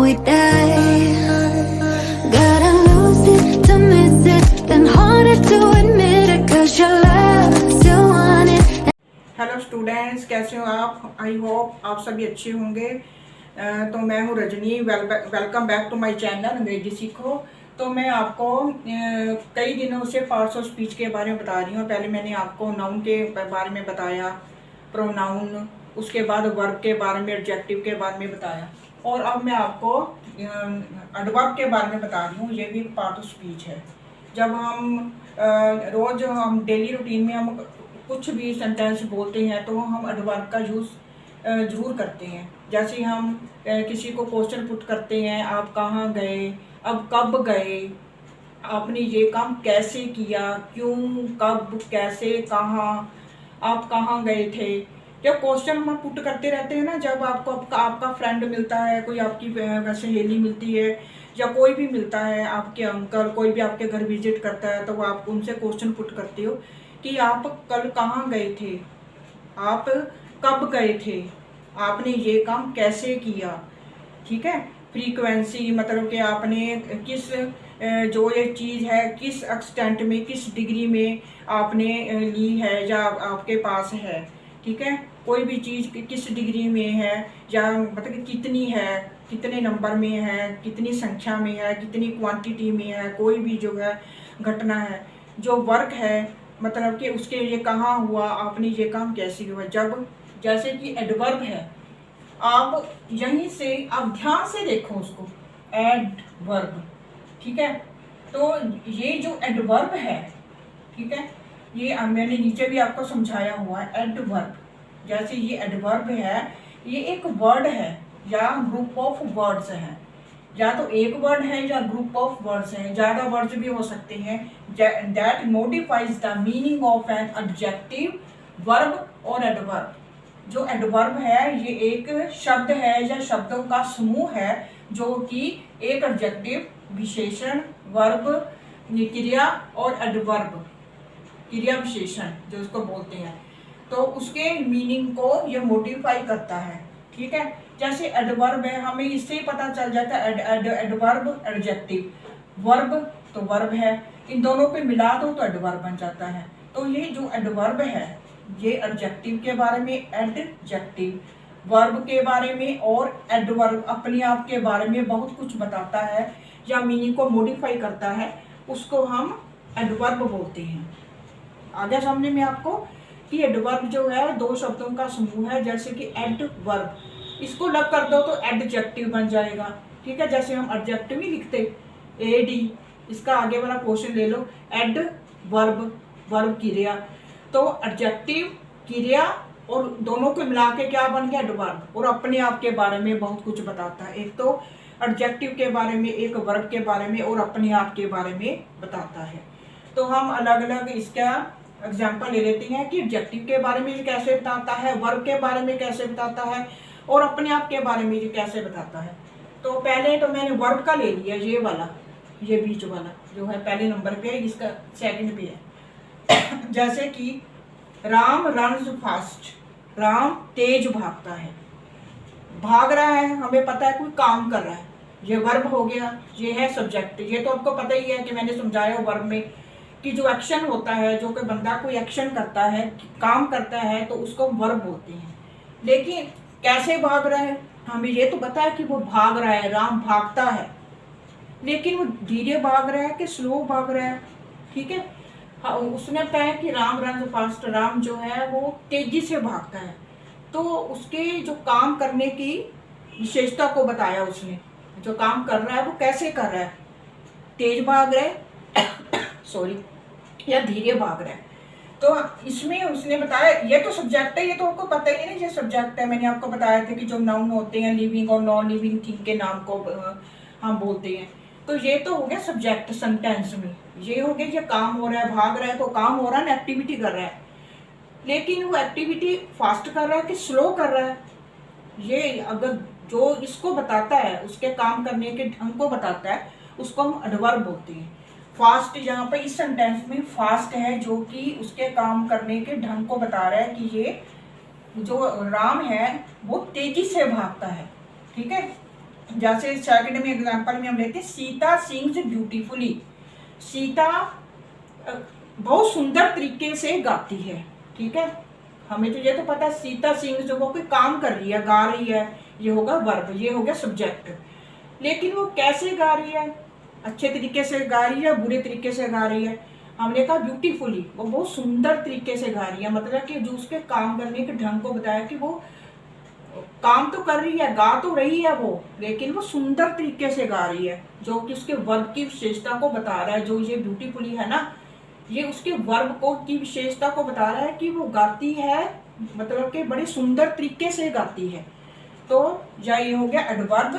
we die. Gotta lose it to miss it, then harder to admit it, 'cause your love still want it. Hello students, कैसे हो आप? I hope आप सभी अच्छे होंगे। तो मैं हूँ Rajni. Welcome back to my channel अंग्रेजी सीखो। तो मैं आपको कई दिनों से पार्ट्स ऑफ स्पीच के बारे में बता रही हूँ। पहले मैंने आपको नाउन के बारे में बताया, प्रोनाउन, उसके बाद वर्ब के बारे में, एडजेक्टिव के बारे में बताया, और अब मैं आपको एडवर्ब के बारे में बता रही हूँ। ये भी एक पार्ट ऑफ स्पीच है। जब हम रोज़ हम डेली रूटीन में हम कुछ भी सेंटेंस बोलते हैं तो हम एडवर्ब का यूज़ ज़रूर करते हैं। जैसे हम किसी को क्वेश्चन पुट करते हैं, आप कहाँ गए, अब कब गए, आपने ये काम कैसे किया, क्यों, कब, कैसे, कहाँ, आप कहाँ गए थे। जब क्वेश्चन हम पुट करते रहते हैं ना, जब आपको आपका फ्रेंड मिलता है, कोई आपकी सहेली मिलती है, या कोई भी मिलता है, आपके अंकल, कोई भी आपके घर विजिट करता है, तो आप उनसे क्वेश्चन पुट करते हो कि आप कल कहाँ गए थे, आप कब गए थे, आपने ये काम कैसे किया। ठीक है। फ्रीक्वेंसी मतलब कि आपने किस जो ये चीज़ है किस एक्सटेंट में, किस डिग्री में आपने ली है या आपके पास है। ठीक है। कोई भी चीज़ किस डिग्री में है, या मतलब कितनी है, कितने नंबर में है, कितनी संख्या में है, कितनी क्वांटिटी में है, कोई भी जो है घटना है। जो वर्क है मतलब कि उसके ये कहाँ हुआ, आपने ये काम कैसे हुआ। जब जैसे कि एडवर्ब है, आप यहीं से आप ध्यान से देखो उसको, एडवर्ब। ठीक है। तो ये जो एडवर्ब है, ठीक है, ये मैंने नीचे भी आपको समझाया हुआ है। एडवर्ब जैसे ये एडवर्ब है, ये एक वर्ड है या ग्रुप ऑफ वर्ड्स है। या तो एक वर्ड है या ग्रुप ऑफ वर्ड्स हैं, ज़्यादा वर्ड्स भी हो सकते हैं। That modifies the meaning of an adjective, verb और एडवर्ब। जो एडवर्ब है ये एक शब्द है या शब्दों का समूह है जो कि एक एडजेक्टिव, विशेषण, वर्ब, क्रिया और एडवर्ब, क्रिया विशेषण जो उसको बोलते हैं, तो उसके मीनिंग को ये मॉडिफाई करता है। ठीक है। जैसे एडवर्ब है, हमें इससे ही पता चल जाता है एडवर्ब एडजेक्टिव, वर्ब तो वर्ब है, इन दोनों पे मिला दो तो एडवर्ब बन जाता है। तो ये जो एडवर्ब है ये एडजेक्टिव के बारे में, एडजेक्टिव वर्ब के बारे में, और एडवर्ब अपने आप के बारे में बहुत कुछ बताता है या मीनिंग को मॉडिफाई करता है, उसको हम एडवर्ब बोलते हैं। आगे सामने में आपको कि एडवर्ब जो है दो शब्दों का समूह है। जैसे कि एडवर्ब, इसको लग कर दो तो एडजेक्टिव बन जाएगा। ठीक है। जैसे हम एडजेक्टिव नहीं लिखते एडी, इसका आगे वाला क्वेश्चन ले लो, एडवर्ब वर्ब क्रिया, तो एडजेक्टिव क्रिया और दोनों को मिला के क्या बन गया, एडवर्ब, और अपने आप के बारे में बहुत कुछ बताता है। एक तो एडजेक्टिव के बारे में, एक वर्ब के बारे में और अपने आप के बारे में बताता है। तो हम अलग अलग इसका एग्जाम्पल ले लेते हैं कि एडजेक्टिव के बारे में ये कैसे बताता है, वर्ब के बारे में कैसे बताता है, और अपने आप के बारे में ये कैसे बताता है। तो पहले तो मैंने वर्ब का ले लिया, ये वाला, ये बीच वाला जो है पहले नंबर पे है, इसका सेकंड पे है। जैसे कि राम रन्स फास्ट, राम तेज भागता है। भाग रहा है, हमें पता है कोई काम कर रहा है, ये वर्ब हो गया, ये है सब्जेक्ट। ये तो आपको पता ही है कि मैंने समझाया वर्ब में कि जो एक्शन होता है, जो कोई बंदा कोई एक्शन करता है, काम करता है, तो उसको वर्ब बोलते हैं। लेकिन कैसे भाग रहा है, हमें ये तो पता है कि वो भाग रहा है, राम भागता है, लेकिन वो धीरे भाग रहा है कि स्लो भाग रहा है। ठीक है। हाँ, उसने बताया कि राम रन फास्ट, राम जो है वो तेजी से भागता है, तो उसके जो काम करने की विशेषता को बताया उसने। जो काम कर रहा है वो कैसे कर रहा है, तेज भाग रहा है सॉरी, या धीरे भाग रहा है। तो इसमें उसने बताया, ये तो सब्जेक्ट है, ये तो आपको पता ही है ना, ये सब्जेक्ट है। मैंने आपको बताया था कि जो नाउन होते हैं, लिविंग और नॉन लिविंग थिंग के नाम को हम बोलते हैं। तो ये तो हो गया सब्जेक्ट सेंटेंस में, ये हो गया, ये काम हो रहा है, भाग रहा है, तो काम हो रहा है, एक्टिविटी कर रहा है। लेकिन वो एक्टिविटी फास्ट कर रहा है कि स्लो कर रहा है, ये अगर जो इसको बताता है, उसके काम करने के ढंग को बताता है, उसको हम एडवर्ब बोलते हैं। फास्ट यहाँ पे इस सेंटेंस में फास्ट है, जो कि उसके काम करने के ढंग को बता रहा है कि ये जो राम है वो तेजी से भागता है। ठीक है। जैसे सेकंड में एग्जांपल में हम लेते हैं सीता सिंग्स ब्यूटीफुली। सीता बहुत सुंदर तरीके से गाती है, ठीक है। हमें तो ये तो पता है सीता सिंग्स, जो वो कोई काम कर रही है, गा रही है, ये होगा वर्ब, ये हो गया सब्जेक्ट। लेकिन वो कैसे गा रही है, अच्छे तरीके से गा रही है, बुरे तरीके से गा रही है। हमने कहा ब्यूटीफुली, वो बहुत सुंदर तरीके से गा रही है, मतलब कि जो उसके काम करने के ढंग को बताया कि वो काम तो कर रही है, गा तो रही है वो, लेकिन वो सुंदर तरीके से गा रही है, जो कि उसके वर्ब की विशेषता को बता रहा है। जो ये ब्यूटीफुली है ना, ये उसके वर्ब को की विशेषता को बता रहा है कि वो गाती है, मतलब कि बड़े सुंदर तरीके से गाती है। तो या ये हो गया एडवर्ब,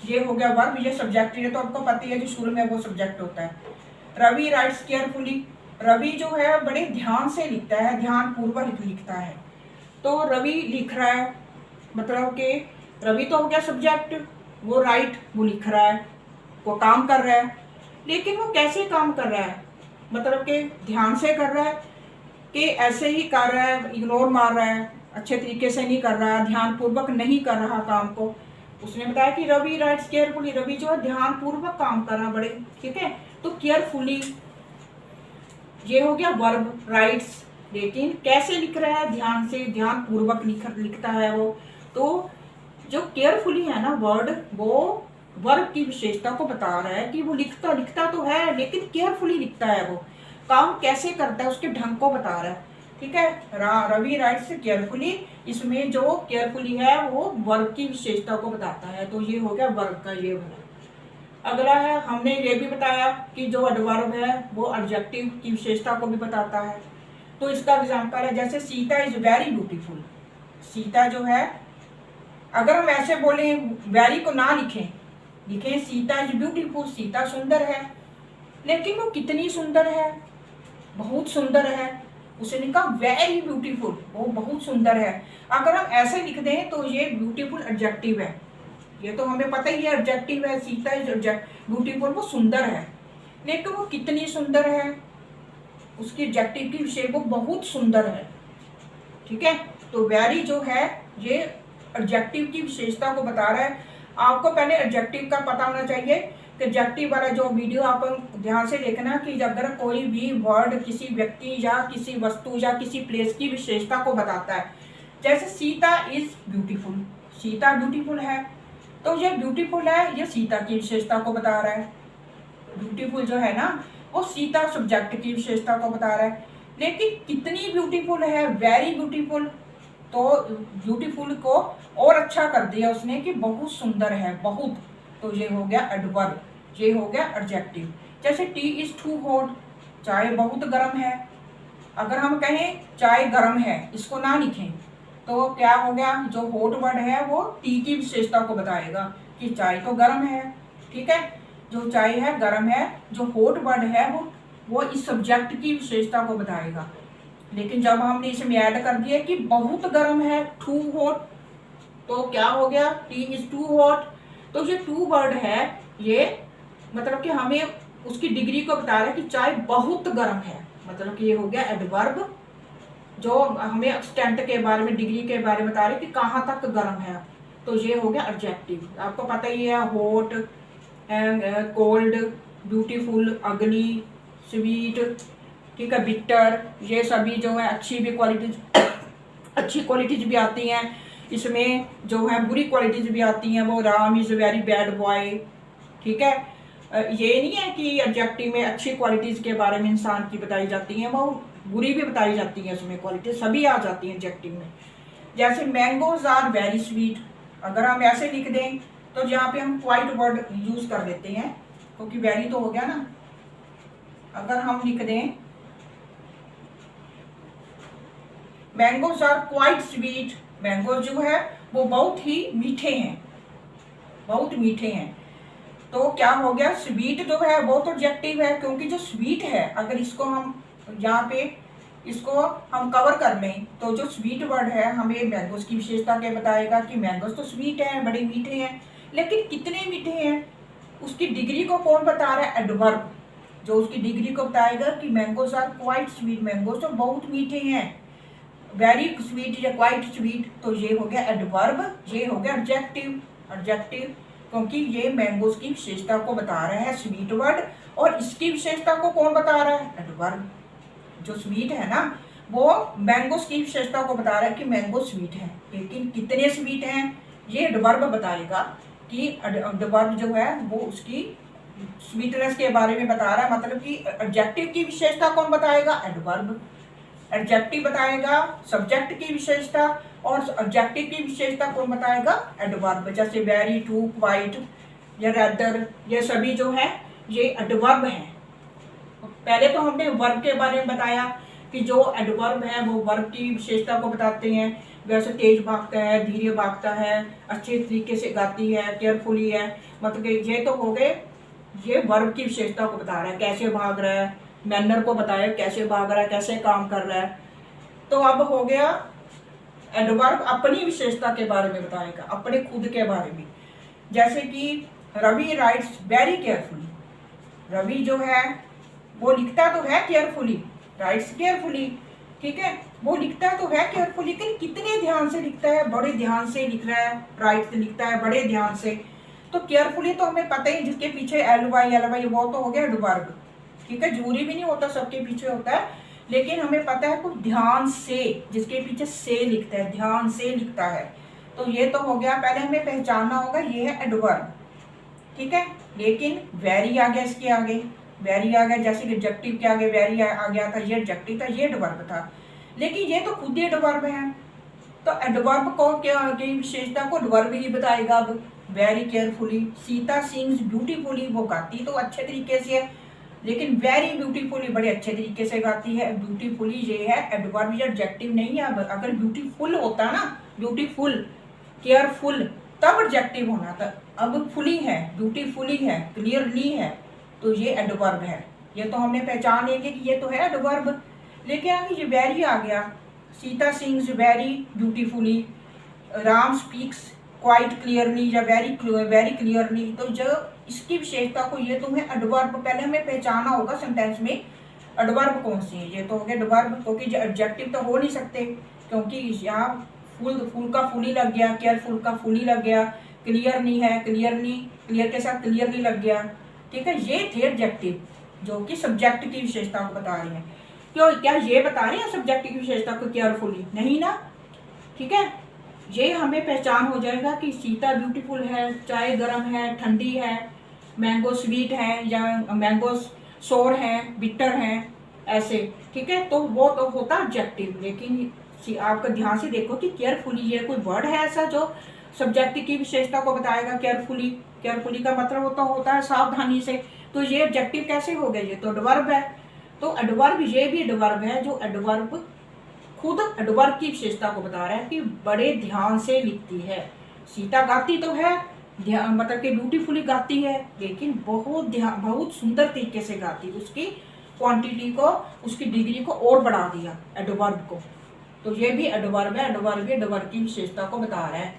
ये हो गया वर्ब, ये सब्जेक्ट है, तो आपको पता ही है जो शुरू में वो सब्जेक्ट होता है। रवि राइट्स केयरफुली, रवि जो है बड़े ध्यान से लिखता है, ध्यान पूर्वक लिखता है। तो रवि लिख रहा है, मतलब कि रवि तो हो गया सब्जेक्ट, वो राइट, वो लिख रहा है, वो काम कर रहा है। लेकिन वो कैसे काम कर रहा है, मतलब कि ध्यान से कर रहा है कि ऐसे ही कर रहा है, इग्नोर मार रहा है, अच्छे तरीके से नहीं कर रहा है, ध्यान पूर्वक नहीं कर रहा काम को। उसने बताया कि रवि राइट्स केयरफुली, रवि जो है ध्यान पूर्वक काम कर रहा है बड़े, ठीक है। तो केयरफुली ये हो गया वर्ब राइट्स, लेकिन कैसे लिख रहा है, ध्यान से, ध्यान पूर्वक लिखता है वो। तो जो केयरफुली है ना वर्ड, वो वर्ब की विशेषता को बता रहा है कि वो लिखता तो है, लेकिन केयरफुली लिखता है। वो काम कैसे करता है उसके ढंग को बता रहा है, ठीक है। रवि राइट्स केयरफुली, इसमें जो केयरफुली है वो वर्ब की विशेषता को बताता है। तो ये हो गया वर्ब का ये बना। अगला है, हमने ये भी बताया कि जो एडवर्ब है वो एडजेक्टिव की विशेषता को भी बताता है। तो इसका एग्जाम्पल है, जैसे Sita is very beautiful. Sita जो है, अगर हम ऐसे बोले वेरी को ना लिखें, लिखें सीता इज ब्यूटीफुल, सीता सुंदर है, लेकिन वो कितनी सुंदर है, बहुत सुंदर है। उसने कहा वेरी ब्यूटीफुल, वो बहुत सुंदर है। अगर हम ऐसे लिख दें तो ये ब्यूटीफुल एडजेक्टिव है, ये तो हमें पता ही है एडजेक्टिव है, सीता इज ब्यूटीफुल, वो सुंदर है, लेकिन वो कितनी सुंदर है, उसकी एडजेक्टिव की विषय वो बहुत सुंदर है, ठीक है। तो वेरी जो है ये एडजेक्टिव की विशेषता को बता रहा है। आपको पहले एडजेक्टिव का पता होना चाहिए कि एडजेक्टिव वाला जो वीडियो आप ध्यान से देखना कि अगर कोई भी वर्ड किसी व्यक्ति या किसी वस्तु या किसी प्लेस की विशेषता को बताता है, जैसे Sita is beautiful, Sita beautiful है, तो ये ब्यूटीफुल है, ये सीता की विशेषता को बता रहा है। ब्यूटीफुल जो है ना, वो सीता सब्जेक्ट की विशेषता को बता रहा है। लेकिन कितनी ब्यूटीफुल है, वेरी ब्यूटीफुल, तो ब्यूटीफुल को और अच्छा कर दिया उसने कि बहुत सुंदर है, बहुत। तो ये हो गया एडवर्ब, ये हो गया एडजेक्टिव। जैसे टी इज टू हॉट, चाय बहुत गर्म है। अगर हम कहें चाय गर्म है, इसको ना लिखें, तो क्या हो गया, जो हॉट वर्ड है वो टी की विशेषता को बताएगा कि चाय तो गर्म है, ठीक है। जो चाय है गर्म है, जो हॉट वर्ड है वो इस सब्जेक्ट की विशेषता को बताएगा। लेकिन जब हमने इसमें ऐड कर दिया कि बहुत गर्म है, टू हॉट, तो क्या हो गया, टी इज टू हॉट। तो ये टू वर्ड है, ये मतलब कि हमें उसकी डिग्री को बता रहा है कि चाय बहुत गर्म है, मतलब कि ये हो गया एडवर्ब, जो हमें एक्सटेंट के बारे में, डिग्री के बारे में बता रहे हैं कि कहाँ तक गर्म है। तो ये हो गया एडजेक्टिव। आपको पता ही है हॉट, कोल्ड, ब्यूटीफुल, अगली, स्वीट, ठीक है, बिटर, ये सभी जो है अच्छी भी क्वालिटीज, अच्छी क्वालिटीज भी आती हैं इसमें, जो है बुरी क्वालिटीज भी आती हैं। वो Ram is very bad boy, ठीक है। ये नहीं है कि एडजेक्टिव में अच्छी क्वालिटीज़ के बारे में इंसान की बताई जाती हैं, वो बुरी भी बताई जाती हैं, उसमें क्वालिटी सभी आ जाती हैं एडजेक्टिव में। जैसे मैंगोज आर वेरी स्वीट, अगर हम ऐसे लिख दें तो यहाँ पे हम क्वाइट वर्ड यूज़ कर लेते हैं, क्योंकि वेरी तो हो गया ना। अगर हम लिख दें mangoes are quite sweet, mango जो है वो बहुत ही मीठे हैं, बहुत मीठे हैं। तो क्या हो गया, स्वीट जो है वो तो एडजेक्टिव है, क्योंकि जो स्वीट है, अगर इसको हम यहाँ पे इसको हम कवर कर लें तो जो स्वीट वर्ड है हमें मैंगोज की विशेषता के बताएगा कि मैंगोज तो स्वीट हैं, बड़े मीठे हैं। लेकिन कितने मीठे हैं, उसकी डिग्री को कौन बता रहा है, एडवर्ब, जो उसकी डिग्री को बताएगा कि mangoes are quite sweet, mangoes तो बहुत मीठे हैं, वेरी स्वीट या क्वाइट स्वीट। तो ये हो गया एडवर्ब, ये हो गया एडजेक्टिव। एडजेक्टिव क्योंकि ये मैंगोज की विशेषता को बता रहा है स्वीट वर्ड, और इसकी विशेषता को कौन बता रहा है? एडवर्ब। जो स्वीट है ना, वो मैंगोज की विशेषता को बता रहा है कि मैंगो स्वीट है, लेकिन कितने स्वीट हैं ये एडवर्ब बताएगा। कि एडवर्ब जो है वो उसकी स्वीटनेस के बारे में बता रहा है, मतलब कि एडजेक्टिव की विशेषता कौन बताएगा? एडवर्ब। एडजेक्टिव बताएगा सब्जेक्ट की विशेषता, और एडजेक्टिव की विशेषता कौन बताएगा? एडवर्ब। जैसे वेरी, टू, क्वाइट या रेदर, ये सभी जो है ये एडवर्ब हैं। पहले तो हमने वर्ब के बारे में बताया कि जो एडवर्ब है वो वर्ब की विशेषता को बताते हैं। वैसे तेज भागता है, धीरे भागता है, अच्छे तरीके से गाती है, केयरफुली है, मतलब कि ये तो हो गए, ये वर्ब की विशेषता को बता रहा है। कैसे भाग रहा है, मैनर को बताया कैसे भाग रहा है, कैसे काम कर रहा है। तो अब हो गया एडवर्ब अपनी विशेषता के बारे में बताएगा, अपने खुद के बारे में। जैसे कि Ravi writes very carefully. Ravi जो है वो लिखता तो है केयरफुली, राइट्स केयरफुली, ठीक है, वो लिखता तो है केयरफुली, लेकिन कितने ध्यान से लिखता है? बड़े ध्यान से लिख रहा है। राइट्स लिखता है बड़े ध्यान से। तो केयरफुली तो हमें पता ही, जिसके पीछे एल वाई वो तो हो गया एडवर्ब, ठीक है। जरूरी भी नहीं होता सबके पीछे होता है, लेकिन हमें पता है कुछ ध्यान से, जिसके पीछे से लिखता है, ध्यान से लिखता है। तो ये तो हो गया, पहले हमें पहचानना होगा ये है एडवर्ब, ठीक है। लेकिन वेरी आ गया इसके आगे, वेरी आ गया, जैसे एडजेक्टिव के आगे वेरी आ गया था, ये एडजेक्टिव था, ये एडवर्ब था। लेकिन ये तो खुद ही एडवर्ब है, तो एडवर्ब को क्या की विशेषता को एडवर्ब ही बताएगा। अब very carefully, Sita sings beautifully, वो गाती तो अच्छे तरीके से है, लेकिन वेरी ब्यूटीफुली बड़े अच्छे तरीके से गाती है। ब्यूटीफुली ये है एडवर्ब, ये एडजेक्टिव नहीं है। अब अगर ब्यूटीफुल होता ना, ब्यूटीफुल, केयरफुल, तब एडजेक्टिव होना था। अब फुली है, ब्यूटीफुली है, क्लियरली है, तो ये एडवर्ब है। ये तो हमने पहचान लेंगे कि ये तो है एडवर्ब। लेकिन आगे ये वेरी आ गया, Sita sings very beautifully, Ram speaks quite clearly या वेरी क्लियरली। तो जो इसकी विशेषता को, ये तुम्हें एडवर्ब पहले हमें पहचाना होगा सेंटेंस में एडवर्ब कौन सी है। ये तो हो गया एडवर्ब, क्योंकि जो एडजेक्टिव तो हो नहीं सकते, क्योंकि यहाँ फुल का फुली लग गया, केयरफुल का फुली लग गया, क्लियर नहीं है, क्लियर के साथ क्लियरली लग गया, ठीक है। ये थे एडजेक्टिव जो कि सब्जेक्ट की विशेषता को बता रहे हैं। क्यों, क्या ये बता रहे हैं सब्जेक्ट की विशेषता को केयरफुली? नहीं ना, ठीक है। ये हमें पहचान हो जाएगा कि सीता ब्यूटीफुल है, चाय गर्म है, ठंडी है, मैंगो स्वीट है, या मैंगो सोर है, बिटर है, ऐसे, ठीक है। तो वो तो होता एडजेक्टिव। लेकिन आपका ध्यान से देखो कि केयरफुली, ये कोई वर्ड है ऐसा जो सब्जेक्ट की विशेषता को बताएगा? केयरफुली, केयरफुली का मतलब होता है सावधानी से। तो ये एडजेक्टिव कैसे हो गया? ये तो एडवर्ब है। तो एडवर्ब, ये भी एडवर्ब है, जो एडवर्ब खुद एडवर्ब की विशेषता को बता रहा है कि बड़े ध्यान से लिखती है। सीता गाती तो है, मतलब कि ब्यूटीफुली गाती है, लेकिन बहुत सुंदर तरीके से गाती। उसकी क्वांटिटी को, उसकी डिग्री को और बढ़ा दिया एडवर्ब को। तो ये भी एडवर्ब है, एडवर्ब की विशेषता को बता रहा है।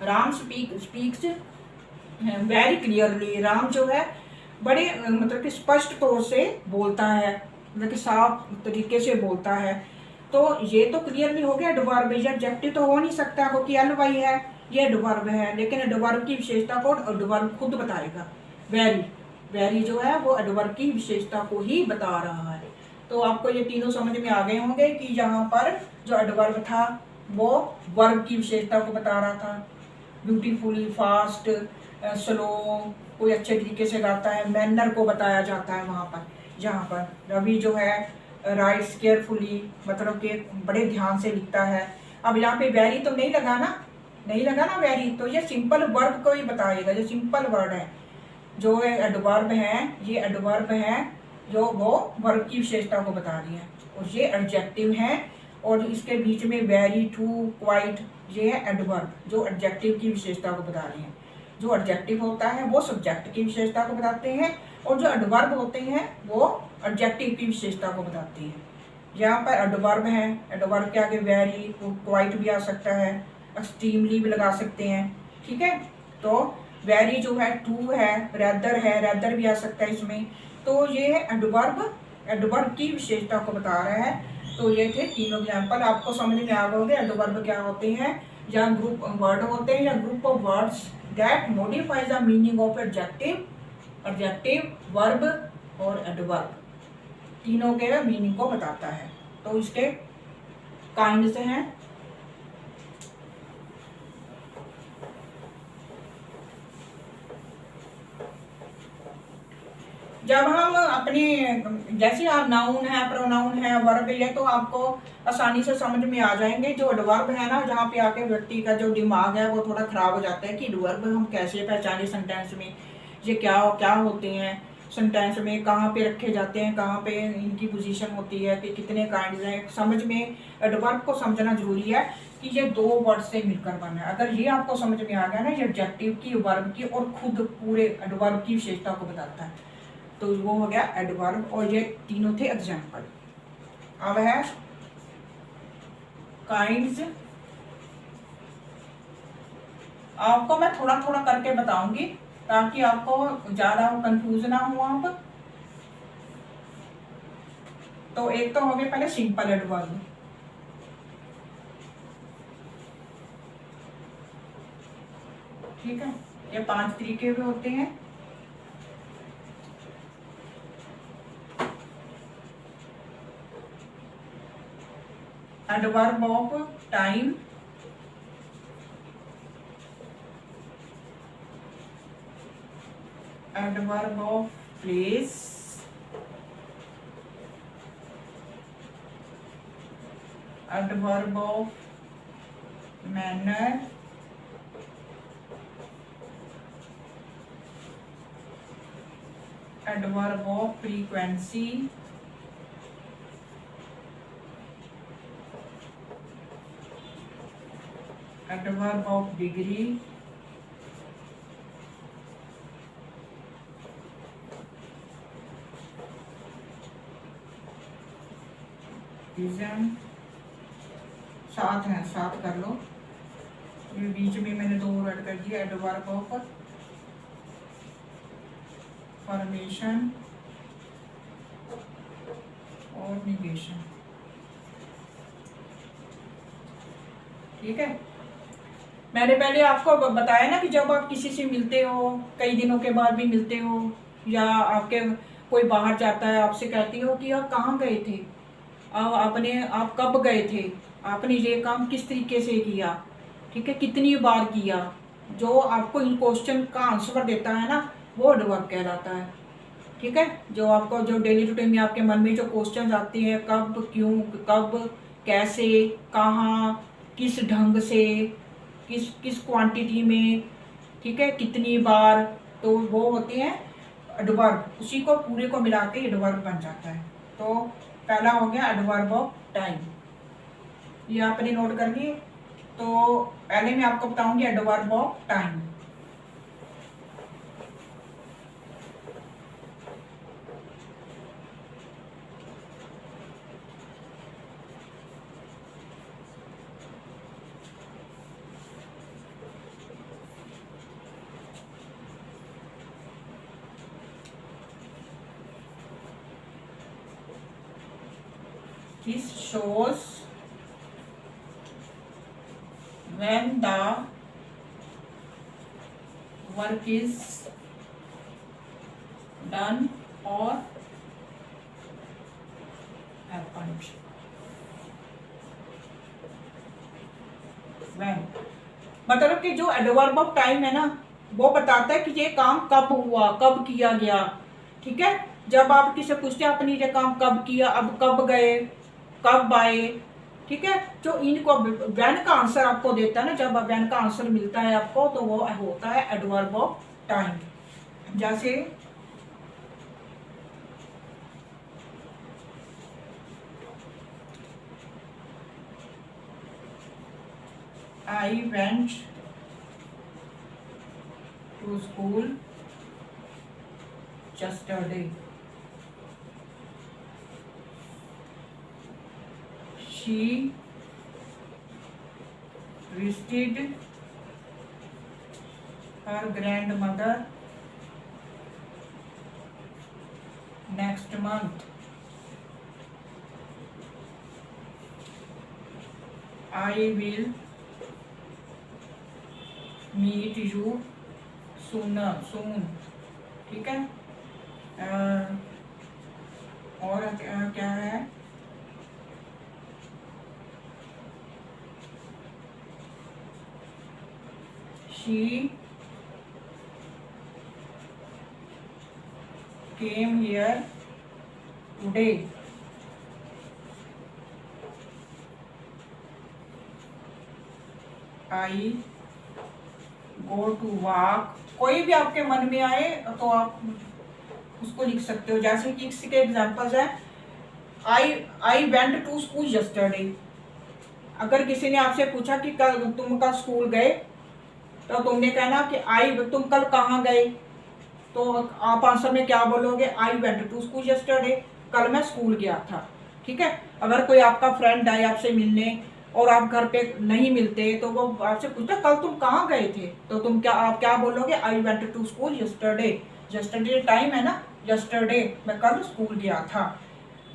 Ram speaks very clearly, Ram जो है बड़े मतलब कि स्पष्ट तौर से बोलता है, मतलब कि साफ तरीके से बोलता है। तो ये तो क्लियरली हो गया एडवर्ब, ये एडजेक्टिव तो हो नहीं सकता क्योंकि एल वाई है, ये एडवर्ब है। लेकिन एडवर्ब की विशेषता को एडवर्ब खुद बताएगा। वेरी जो है वो एडवर्ब की विशेषता को ही बता रहा है। तो आपको ये तीनों समझ में आ गए होंगे कि यहाँ पर जो एडवर्ब था वो वर्ब की विशेषता को बता रहा था। ब्यूटीफुली, फास्ट, स्लो, कोई अच्छे तरीके से गाता है, मैनर को बताया जाता है वहाँ पर। जहाँ पर रवि जो है राइट्स केयरफुली, मतलब कि बड़े ध्यान से लिखता है। अब यहाँ पे वेरी तो नहीं लगा ना वेरी, तो ये सिंपल वर्ब को ही बताएगा। जो सिंपल वर्ड है, जो एडवर्ब है, ये एडवर्ब है जो वो वर्ब की विशेषता को बता रही है, और ये एडजेक्टिव है। और इसके बीच में वेरी, टू, क्वाइट, ये है एडवर्ब जो एडजेक्टिव की विशेषता को बता रहे हैं। जो एडजेक्टिव होता है वो सब्जेक्ट की विशेषता को बताते हैं, और जो एडवर्ब होते हैं वो एडजेक्टिव की विशेषता को बताते हैं। यहाँ पर एडवर्ब है, एडवर्ब के आगे वेरी, क्वाइट भी आ सकता है, एक्सट्रीमली भी लगा सकते हैं, ठीक है। तो वेरी जो है, टू है, रेदर भी आ सकता है इसमें। तो ये है एडवर्ब की विशेषता को बता रहा है। तो ये थे तीनों एग्जाम्पल, आपको समझ में आ गए होंगे एडवर्ब क्या होते हैं, या ग्रुप वर्ड होते हैं, या group of words that modifies the meaning of adjective, adjective, verb और एडवर्ब, तीनों के मीनिंग को बताता है। तो इसके काइंड से हैं। जब हम अपने जैसे आप नाउन है, प्रोनाउन है, वर्ब है, तो आपको आसानी से समझ में आ जाएंगे। जो एडवर्ब है ना, जहाँ पे आके व्यक्ति का जो दिमाग है वो थोड़ा खराब हो जाता है कि एडवर्ब हम कैसे पहचाने सेंटेंस में, ये क्या क्या होते हैं, सेंटेंस में कहाँ पे रखे जाते हैं, कहाँ पे इनकी पोजीशन होती है, कि कितने काइंड हैं। समझ में एडवर्ब को समझना जरूरी है कि ये दो वर्ड से मिलकर बना है। अगर ये आपको समझ में आ गया ना, ये एडजेक्टिव की, वर्ब की और खुद पूरे एडवर्ब की विशेषता को बताता है। तो वो हो गया एडवर्ब, और ये तीनों थे एग्जाम्पल। अब है काइंड्स। आपको मैं थोड़ा थोड़ा करके बताऊंगी ताकि आपको ज्यादा कंफ्यूज ना हो आप। तो एक तो हो गया पहले सिंपल एडवर्ब। ठीक है, ये 5 तरीके भी होते हैं। Adverb of time, adverb of place, adverb of manner, adverb of frequency, adverb of degree, reason. 7 हैं, 7 कर लो। ये बीच में मैंने 2 ऐड कर दिया। एडवर्ब ऑफ फॉर्मेशन और निगेशन। ठीक है, मैंने पहले आपको बताया ना कि जब आप किसी से मिलते हो, कई दिनों के बाद भी मिलते हो, या आपके कोई बाहर जाता है, आपसे कहती हो कि आप कहाँ गए थे, आप कब गए थे, आपने ये काम किस तरीके से किया, ठीक है, कितनी बार किया। जो आपको इन क्वेश्चन का आंसर देता है ना, वो एडवर्ब कहलाता है। ठीक है, जो आपको जो डेली रूटीन में आपके मन में जो क्वेश्चन आते हैं, कब, क्यों, कब, कैसे, कहाँ, किस ढंग से, किस किस क्वांटिटी में, ठीक है, कितनी बार, तो वो होते हैं एडवर्ब। उसी को पूरे को मिला के एडवर्ब बन जाता है। तो पहला हो गया एडवर्ब ऑफ टाइम, ये आपने नोट कर लिए। तो पहले मैं आपको बताऊंगी adverb of time. This shows when the work is done or happened. When मतलब कि जो एडवर्ब ऑफ टाइम है ना, वो बताता है कि ये काम कब हुआ, कब किया गया। ठीक है, जब आप किसी पूछते हैं आपने ये काम कब किया, अब कब गए, कब आए। ठीक है, जो इनको व्हेन का आंसर आपको देता है ना, जब व्हेन का आंसर मिलता है आपको, तो वो होता है एडवर्ब ऑफ टाइम। जैसे I went to school yesterday. She visited her grandmother next month. I will meet you sooner, soon, ठीक है। और क्या है, she came here today, I go to walk. कोई भी आपके मन में आए तो आप उसको लिख सकते हो। जैसे कि इसके एग्जांपल्स है, I went to school yesterday. अगर किसी ने आपसे पूछा कि तुम कल स्कूल गए, तो तुमने कहना कि तुम कल कहाँ गए, तो आप आंसर में क्या बोलोगे, I went to school yesterday, कल मैं स्कूल गया था, ठीक है। अगर कोई आपका फ्रेंड आए आपसे मिलने और आप घर पे नहीं मिलते, तो वो आपसे पूछता कल तुम कहाँ गए थे, तो आप क्या बोलोगे, I went to school yesterday. Yesterday time है ना, यस्टरडे मैं कल स्कूल गया था।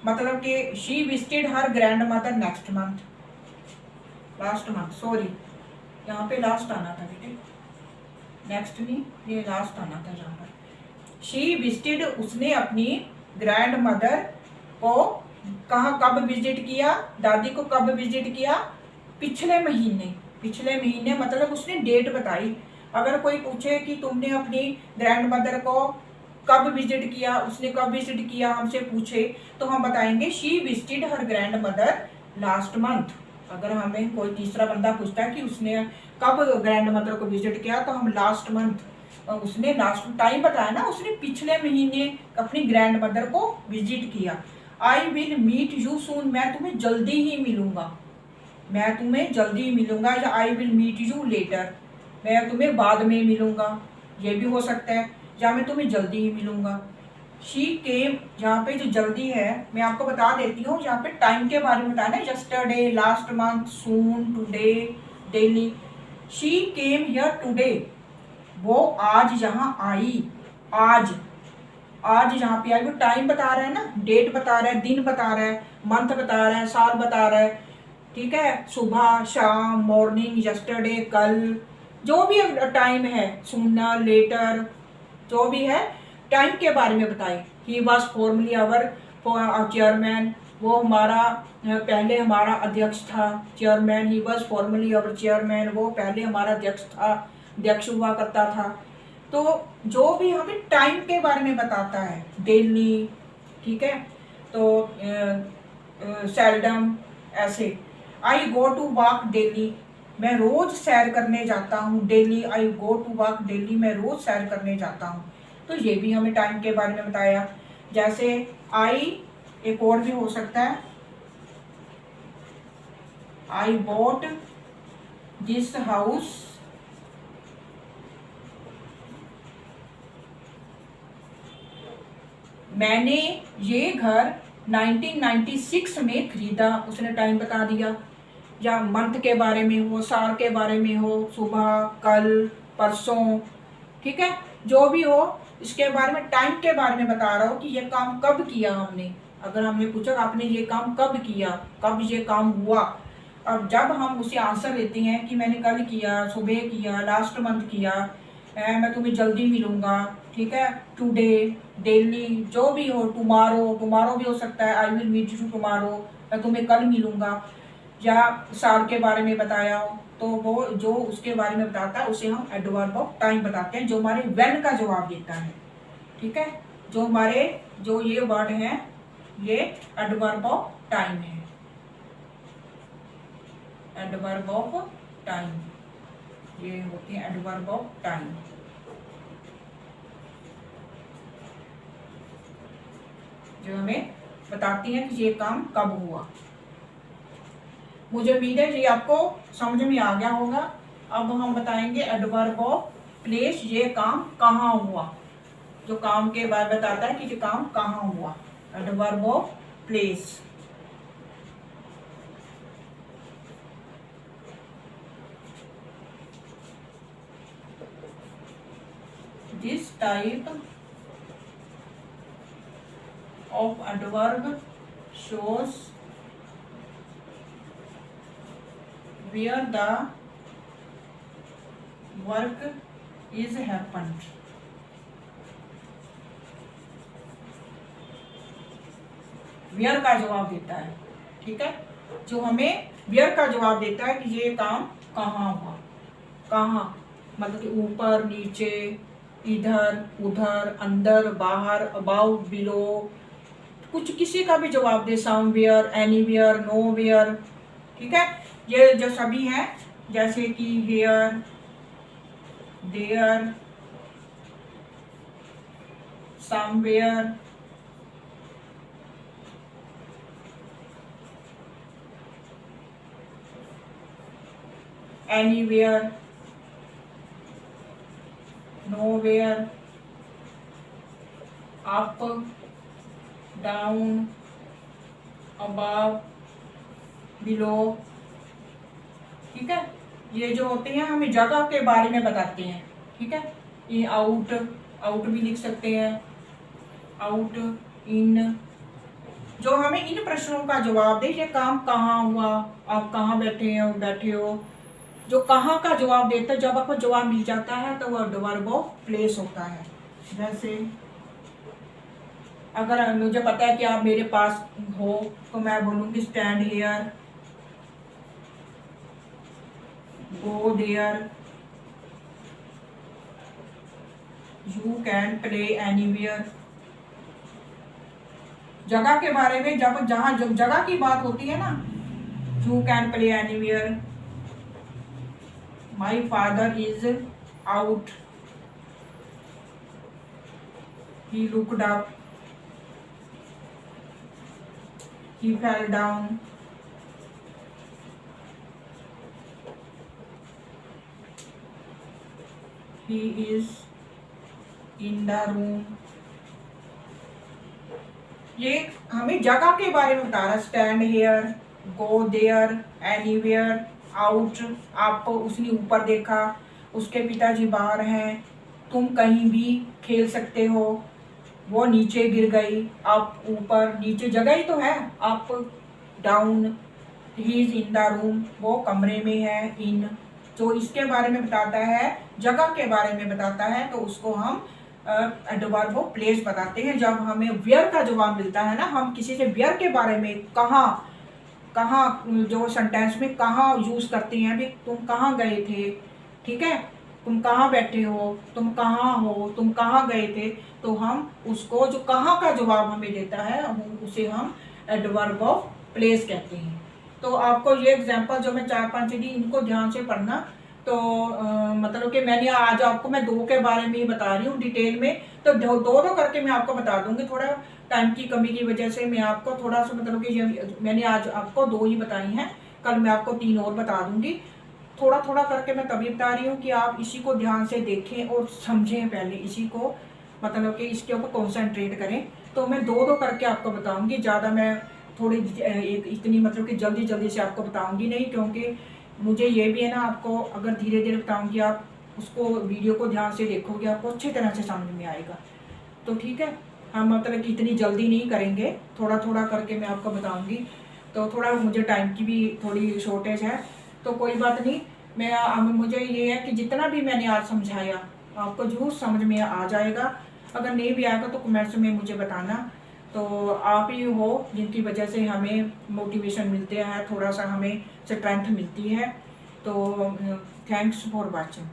मतलब कि she visited her grand mother next month, last month, sorry यहाँ पे लास्ट आना था बेटे, नेक्स्ट नहीं, ये लास्ट आना था जहाँ पर। शी विजिटेड, उसने अपनी ग्रैंड मदर को कहाँ कब विजिट किया, दादी को कब विजिट किया, पिछले महीने। पिछले महीने मतलब उसने डेट बताई। अगर कोई पूछे कि तुमने अपनी ग्रैंड मदर को कब विजिट किया, उसने कब विजिट किया हमसे पूछे, तो हम बताएंगे she visited her grand mother last month. अगर हमें कोई तीसरा बंदा पूछता है कि उसने कब ग्रैंड मदर को विजिट किया, तो हम लास्ट मंथ, उसने लास्ट टाइम बताया ना, उसने पिछले महीने अपनी ग्रैंड मदर को विजिट किया। I will meet you soon, मैं तुम्हें जल्दी ही मिलूंगा, मैं तुम्हें जल्दी ही मिलूंगा। या I will meet you later, मैं तुम्हें बाद में मिलूंगा, ये भी हो सकता है। या मैं तुम्हें जल्दी ही मिलूंगा। शी केम, यहाँ पे जो जल्दी है मैं आपको बता देती हूँ, यहाँ पे टाइम के बारे में बताया ना, yesterday, last month, soon, today, daily. She came here today, वो आज यहाँ आई। आज, आज यहाँ पे आई, वो टाइम बता रहा है ना, डेट बता रहा है, दिन बता रहा है, मंथ बता रहा है, साल बता रहा है, ठीक है। सुबह, शाम, मॉर्निंग, यस्टरडे, कल, जो भी टाइम है, सुनना, लेटर, जो भी है, टाइम के बारे में बताए। He was formerly our chairman, वो हमारा पहले हमारा अध्यक्ष था। Chairman, he was formerly our chairman, वो पहले हमारा अध्यक्ष था, अध्यक्ष हुआ करता था। तो जो भी हमें टाइम के बारे में बताता है, डेली, ठीक है। तो सेल्डम, ऐसे। I go to walk daily, मैं रोज सैर करने जाता हूँ। Daily, I go to walk daily, मैं रोज सैर करने जाता हूँ। तो ये भी हमें टाइम के बारे में बताया। जैसे आई, एक और भी हो सकता है, आई बॉट दिस हाउस, मैंने ये घर 1996 में खरीदा, उसने टाइम बता दिया। या मंथ के बारे में हो, साल के बारे में हो, सुबह, कल, परसों, ठीक है, जो भी हो, इसके बारे में, टाइम के बारे में बता रहा हो कि ये काम कब किया हमने। अगर हमने पूछा आपने ये काम कब किया, कब ये काम हुआ, अब जब हम उसे आंसर देते हैं कि मैंने कल किया, सुबह किया, लास्ट मंथ किया, मैं तुम्हें जल्दी मिलूंगा, ठीक है, टुडे, डेली, जो भी हो, टुमारो, टुमारो भी हो सकता है, I will meet you tomorrow, मैं तुम्हें कल मिलूंगा। या साल के बारे में बताया हो, तो वो जो उसके बारे में बताता है उसे हम एडवर्ब ऑफ टाइम बताते हैं, जो हमारे व्हेन का जवाब देता है, ठीक है। जो हमारे, जो ये वर्ड है, ये एडवर्ब ऑफ टाइम है, एडवर्ब ऑफ टाइम, ये होते हैं एडवर्ब ऑफ टाइम। जो हमें बताती हैं कि ये काम कब हुआ। मुझे उम्मीद है ये आपको समझ में आ गया होगा। अब हम बताएंगे एडवर्ब ऑफ प्लेस, ये काम कहाँ हुआ, जो काम के बारे में बताता है कि ये काम कहाँ हुआ। Adverb of place, this type of adverb shows where the work is happen. Where का जवाब देता है, ठीक है, जो हमें वेयर का जवाब देता है कि ये काम कहाँ हुआ। कहाँ मतलब कि ऊपर, नीचे, इधर, उधर, अंदर, बाहर, अबाउट, बिलो, कुछ किसी का भी जवाब दे, समवेयर, एनीवेयर, नोवेयर, ठीक है। ये जो सभी हैं जैसे कि here, there, somewhere, anywhere, nowhere, up, down, above, below, ठीक है। ये जो होते हैं हमें जगह के बारे में बताते हैं, ठीक है। ये आउट, आउट भी लिख सकते हैं, आउट, इन, जो हमें इन प्रश्नों का जवाब दे, ये काम कहाँ हुआ, आप कहाँ बैठे हो, जो कहाँ का जवाब देता है, जब आपको जवाब मिल जाता है तो वह वर्ब ऑफ प्लेस होता है। जैसे अगर मुझे पता है कि आप मेरे पास हो तो मैं बोलूँगी stand here, go there, you can play anywhere. जगह के बारे में जब जहाँ जगह की बात होती है ना, you can play anywhere, my father is out, he looked up, he fell down, he is in the room। ये हमें जगह के बारे में बता रहा है, stand here, go there, anywhere, out, आप उसने ऊपर देखा, उसके पिताजी बाहर हैं, तुम कहीं भी खेल सकते हो, वो नीचे गिर गई, आप ऊपर, नीचे जगह ही तो है, up, down, he is in the room, वो कमरे में है, इन, जो इसके बारे में बताता है, जगह के बारे में बताता है, तो उसको हम एडवर्ब ऑफ प्लेस बताते हैं। जब हमें वेयर का जवाब मिलता है ना, हम किसी से वेयर के बारे में, कहाँ जो सेंटेंस में कहाँ यूज करते हैं, अभी तुम कहाँ गए थे, ठीक है, तुम कहाँ बैठे हो, तुम कहाँ हो, तुम कहाँ गए थे, तो हम उसको जो कहाँ का जवाब हमें देता है उसे हम एडवर्ब ऑफ प्लेस कहते हैं। तो आपको ये एग्जांपल जो मैं 4-5 दी, इनको ध्यान से पढ़ना। तो मतलब कि मैंने आज आपको मैं 2 के बारे में ही बता रही हूँ डिटेल में, तो दो करके मैं आपको बता दूंगी। थोड़ा टाइम की कमी की वजह से मैं आपको थोड़ा सा मतलब कि मैंने आज आपको 2 ही बताई हैं, कल मैं आपको 3 और बता दूंगी। थोड़ा थोड़ा करके मैं तभी बता रही हूँ कि आप इसी को ध्यान से देखें और समझें, पहले इसी को मतलब कि इसके ऊपर कॉन्सेंट्रेट करें। तो मैं 2 करके आपको बताऊंगी, ज़्यादा मैं थोड़ी इतनी मतलब कि जल्दी से आपको बताऊंगी नहीं, क्योंकि मुझे ये भी है ना, आपको अगर धीरे धीरे बताऊंगी, आप उसको वीडियो को ध्यान से देखोगे, आपको अच्छी तरह से समझ में आएगा। तो ठीक है, हम मतलब कि इतनी जल्दी नहीं करेंगे, थोड़ा थोड़ा करके मैं आपको बताऊंगी। तो थोड़ा मुझे टाइम की भी थोड़ी शॉर्टेज है, तो कोई बात नहीं। मुझे ये है कि जितना भी मैंने आज समझाया आपको जरूर समझ में आ जाएगा। अगर नहीं भी आएगा तो कमेंट्स में मुझे बताना। तो आप ही हो जिनकी वजह से हमें मोटिवेशन मिलते हैं, थोड़ा सा हमें स्ट्रेंथ मिलती है। तो थैंक्स फॉर वॉचिंग।